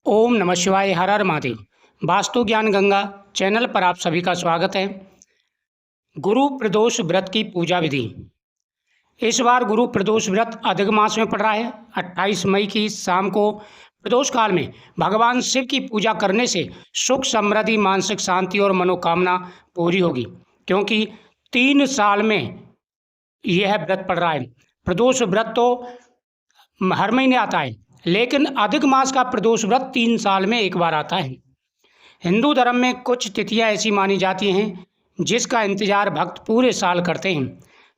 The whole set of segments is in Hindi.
ओम नमः शिवाय। हर हर महादेव। वास्तु ज्ञान गंगा चैनल पर आप सभी का स्वागत है। गुरु प्रदोष व्रत की पूजा विधि। इस बार गुरु प्रदोष व्रत अधिक मास में पड़ रहा है। 28 मई की शाम को प्रदोष काल में भगवान शिव की पूजा करने से सुख समृद्धि, मानसिक शांति और मनोकामना पूरी होगी, क्योंकि 3 साल में यह व्रत पड़ रहा है। प्रदोष व्रत तो हर महीने आता है, लेकिन अधिक मास का प्रदोष व्रत 3 साल में एक बार आता है। हिंदू धर्म में कुछ तिथियां ऐसी मानी जाती हैं जिसका इंतजार भक्त पूरे साल करते हैं।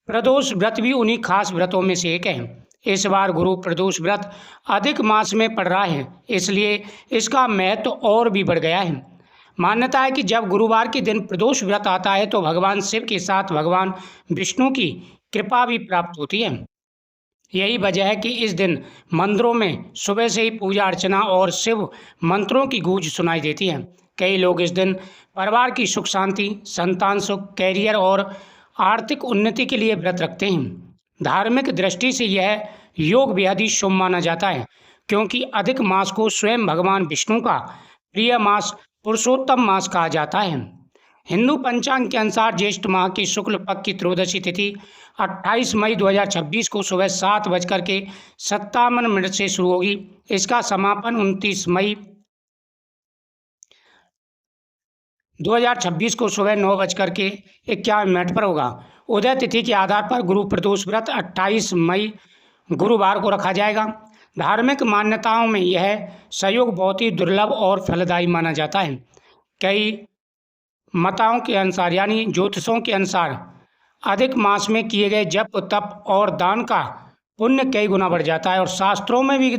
प्रदोष व्रत भी उन्हीं खास व्रतों में से एक है। इस बार गुरु प्रदोष व्रत अधिक मास में पड़ रहा है, इसलिए इसका महत्व और भी बढ़ गया है। मान्यता है कि जब गुरुवार के दिन प्रदोष व्रत आता है तो भगवान शिव के साथ भगवान विष्णु की कृपा भी प्राप्त होती है। यही वजह है कि इस दिन मंदिरों में सुबह से ही पूजा अर्चना और शिव मंत्रों की गूंज सुनाई देती है। कई लोग इस दिन परिवार की सुख शांति, संतान सुख, कैरियर और आर्थिक उन्नति के लिए व्रत रखते हैं। धार्मिक दृष्टि से यह योग बेहद ही शुभ माना जाता है, क्योंकि अधिक मास को स्वयं भगवान विष्णु का प्रिय मास, पुरुषोत्तम मास कहा जाता है। हिंदू पंचांग के अनुसार ज्येष्ठ माह की शुक्ल पक्ष की त्रयोदशी तिथि 28 मई 2026 को सुबह 7:57 से शुरू होगी। इसका समापन 29 मई 2026 को सुबह 9:51 पर होगा। उदय तिथि के आधार पर गुरु प्रदोष व्रत 28 मई गुरुवार को रखा जाएगा। धार्मिक मान्यताओं में यह संयोग बहुत ही दुर्लभ और फलदायी माना जाता है। कई मताओं के अनुसार यानी ज्योतिषों के अनुसार अधिक मास में किए गए जप, तप और दान का पुण्य कई गुना बढ़ जाता है। और शास्त्रों में भी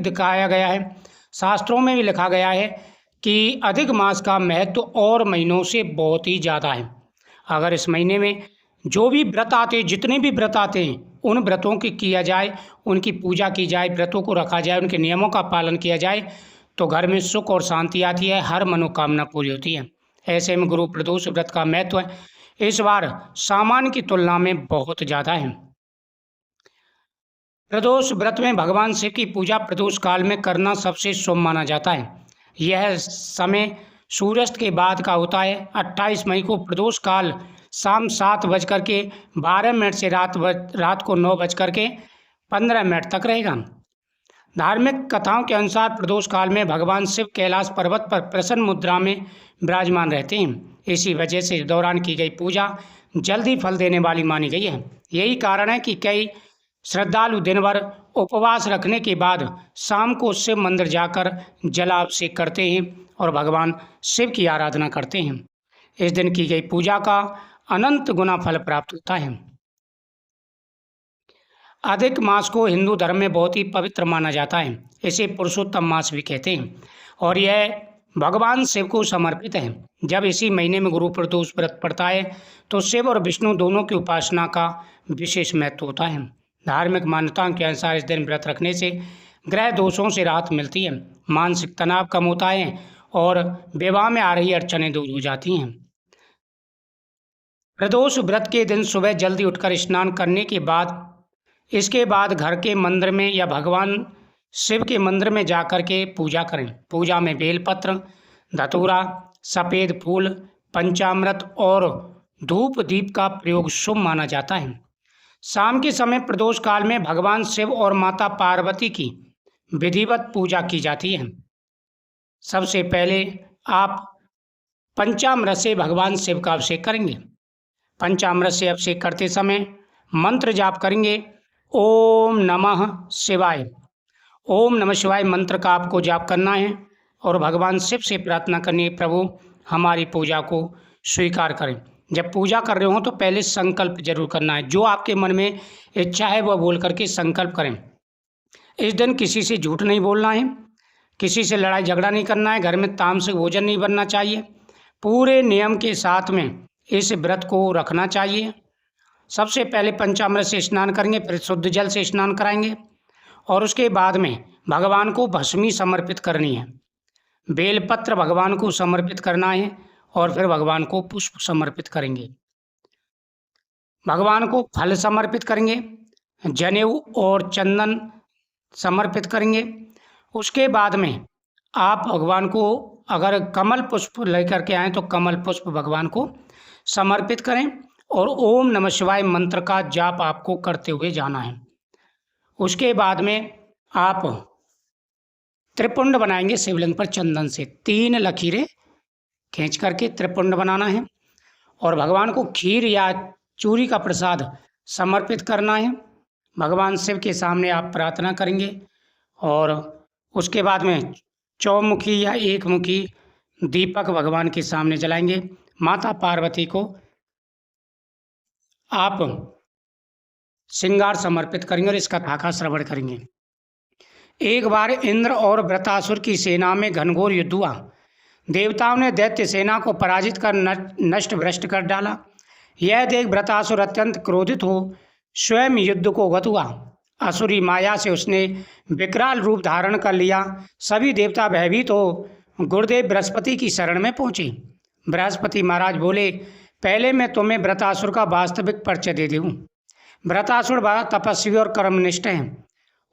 लिखा गया है कि अधिक मास का महत्व और महीनों से बहुत ही ज़्यादा है। अगर इस महीने में जो भी व्रत आते हैं, जितने भी व्रत आते हैं, उन व्रतों की किया जाए, उनकी पूजा की जाए, व्रतों को रखा जाए, उनके नियमों का पालन किया जाए तो घर में सुख और शांति आती है, हर मनोकामना पूरी होती है। ऐसे में गुरु प्रदोष व्रत का महत्व इस बार सामान्य की तुलना में बहुत ज़्यादा है। प्रदोष व्रत में भगवान शिव की पूजा प्रदोष काल में करना सबसे शुभ माना जाता है। यह समय सूर्यास्त के बाद का होता है। 28 मई को प्रदोष काल शाम 7:12 से रात को 9:15 तक रहेगा। धार्मिक कथाओं के अनुसार प्रदोष काल में भगवान शिव कैलाश पर्वत पर प्रसन्न मुद्रा में विराजमान रहते हैं। इसी वजह से इस दौरान की गई पूजा जल्दी फल देने वाली मानी गई है। यही कारण है कि कई श्रद्धालु दिन भर उपवास रखने के बाद शाम को शिव मंदिर जाकर जलाभिषेक करते हैं और भगवान शिव की आराधना करते हैं। इस दिन की गई पूजा का अनंत गुना फल प्राप्त होता है। अधिक मास को हिंदू धर्म में बहुत ही पवित्र माना जाता है। इसे पुरुषोत्तम मास भी कहते हैं और यह भगवान शिव को समर्पित है। जब इसी महीने में गुरु प्रदोष व्रत पड़ता है तो शिव और विष्णु दोनों की उपासना का विशेष महत्व होता है। धार्मिक मान्यताओं के अनुसार इस दिन व्रत रखने से ग्रह दोषों से राहत मिलती है, मानसिक तनाव कम होता है और विवाह में आ रही अड़चनें दूर हो जाती हैं। प्रदोष व्रत के दिन सुबह जल्दी उठकर स्नान करने के बाद इसके बाद घर के मंदिर में या भगवान शिव के मंदिर में जाकर के पूजा करें। पूजा में बेलपत्र, धतूरा, सफ़ेद फूल, पंचामृत और धूप दीप का प्रयोग शुभ माना जाता है। शाम के समय प्रदोष काल में भगवान शिव और माता पार्वती की विधिवत पूजा की जाती है। सबसे पहले आप पंचामृत से भगवान शिव का अभिषेक करेंगे। पंचामृत से अभिषेक करते समय मंत्र जाप करेंगे। ओम नमः शिवाय। ओम नमः शिवाय मंत्र का आपको जाप करना है और भगवान शिव से प्रार्थना करनी है, प्रभु हमारी पूजा को स्वीकार करें। जब पूजा कर रहे हो तो पहले संकल्प जरूर करना है। जो आपके मन में इच्छा है वह बोल करके संकल्प करें। इस दिन किसी से झूठ नहीं बोलना है, किसी से लड़ाई झगड़ा नहीं करना है, घर में तामसिक भोजन नहीं बनना चाहिए। पूरे नियम के साथ में इस व्रत को रखना चाहिए। सबसे पहले पंचामृत से स्नान करेंगे, फिर शुद्ध जल से स्नान कराएंगे और उसके बाद में भगवान को भस्मी समर्पित करनी है। बेलपत्र भगवान को समर्पित करना है और फिर भगवान को पुष्प समर्पित करेंगे। भगवान को फल समर्पित करेंगे, जनेऊ और चंदन समर्पित करेंगे। उसके बाद में आप भगवान को अगर कमल पुष्प लेकर के आएँ तो कमल पुष्प भगवान को समर्पित करें और ओम नमः शिवाय मंत्र का जाप आपको करते हुए जाना है। उसके बाद में आप त्रिपुंड बनाएंगे शिवलिंग पर चंदन से 3 लकीरें खींच करके त्रिपुंड बनाना है और भगवान को खीर या चूरी का प्रसाद समर्पित करना है। भगवान शिव के सामने आप प्रार्थना करेंगे और उसके बाद में चौमुखी या एकमुखी दीपक भगवान के सामने जलाएंगे। माता पार्वती को आप श्रृंगार समर्पित करेंगे और इस कथा का श्रवण करेंगे। एक बार इंद्र और वृत्रासुर की सेना में घनघोर युद्ध हुआ। देवताओं ने दैत्य सेना को पराजित कर नष्ट भ्रष्ट कर डाला। यह देख वृत्रासुर अत्यंत क्रोधित हो स्वयं युद्ध को गत हुआ। असुरी माया से उसने विकराल रूप धारण कर लिया। सभी देवता भयभीत हो गुरुदेव बृहस्पति की शरण में पहुँचे। बृहस्पति महाराज बोले, पहले मैं तुम्हें वृत्रासुर का वास्तविक परिचय दे दूँ। वृत्रासुर बड़ा तपस्वी और कर्मनिष्ठ है।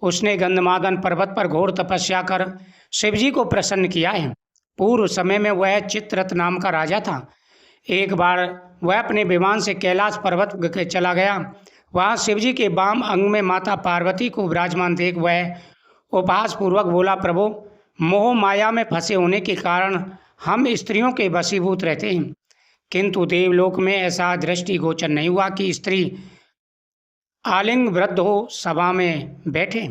उसने गंधमादन पर्वत पर घोर तपस्या कर शिवजी को प्रसन्न किया है। पूर्व समय में वह चित्ररथ नाम का राजा था। एक बार वह अपने विमान से कैलाश पर्वत चला गया। वहाँ शिवजी के वाम अंग में माता पार्वती को विराजमान देख वह उपहास पूर्वक बोला, प्रभु, मोह माया में फंसे होने के कारण हम स्त्रियों के वशीभूत रहते हैं, किंतु देवलोक में ऐसा दृष्टि गोचर नहीं हुआ कि स्त्री आलिंग वृद्ध हो सभा में बैठे।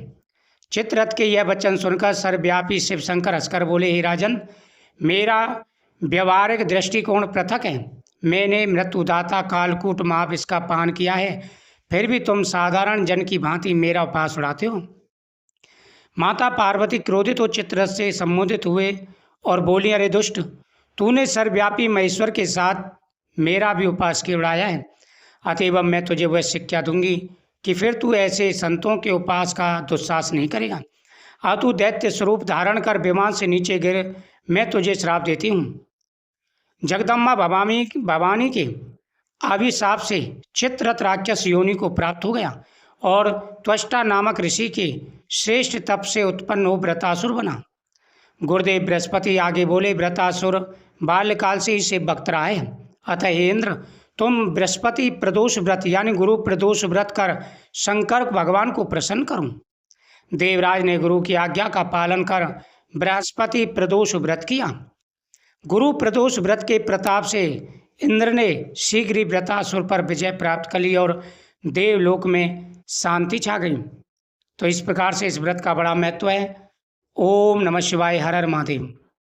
चित्ररथ के यह वचन सुनकर सर्वव्यापी शिवशंकर हंसकर बोले, हे राजन, मेरा व्यवहारिक दृष्टिकोण पृथक है। मैंने मृत्युदाता कालकूट महाविष का पान किया है, फिर भी तुम साधारण जन की भांति मेरा उपहास उड़ाते हो। माता पार्वती क्रोधित हो चित्ररथ से संबोधित हुए और बोली, अरे दुष्ट, तूने सर्वव्यापी महेश्वर के साथ मेरा भी उपहास क्यों उड़ाया है? अतएव मैं तुझे वह शिक्षा दूंगी कि फिर तू ऐसे संतों के उपहास का दुस्साहस नहीं करेगा। तू दैत्य स्वरूप धारण कर विमान से नीचे गिर, मैं तुझे श्राप देती हूँ। जगदम्बा भवानी के अभिशाप से चित्ररथ राक्षस योनि को प्राप्त हो गया और त्वष्टा नामक ऋषि के श्रेष्ठ तप से उत्पन्न हो वृत्रासुर बना। गुरुदेव बृहस्पति आगे बोले, वृत्रासुर बाल्यकाल से ही शिव भक्त रहा है, अतः हे इंद्र, तुम बृहस्पति प्रदोष व्रत यानी गुरु प्रदोष व्रत कर शंकर भगवान को प्रसन्न करो। देवराज ने गुरु की आज्ञा का पालन कर बृहस्पति प्रदोष व्रत किया। गुरु प्रदोष व्रत के प्रताप से इंद्र ने शीघ्र ही वृत्रासुर पर विजय प्राप्त कर ली और देवलोक में शांति छा गई। तो इस प्रकार से इस व्रत का बड़ा महत्व है। ओम नमः शिवाय, हर हर महादेव।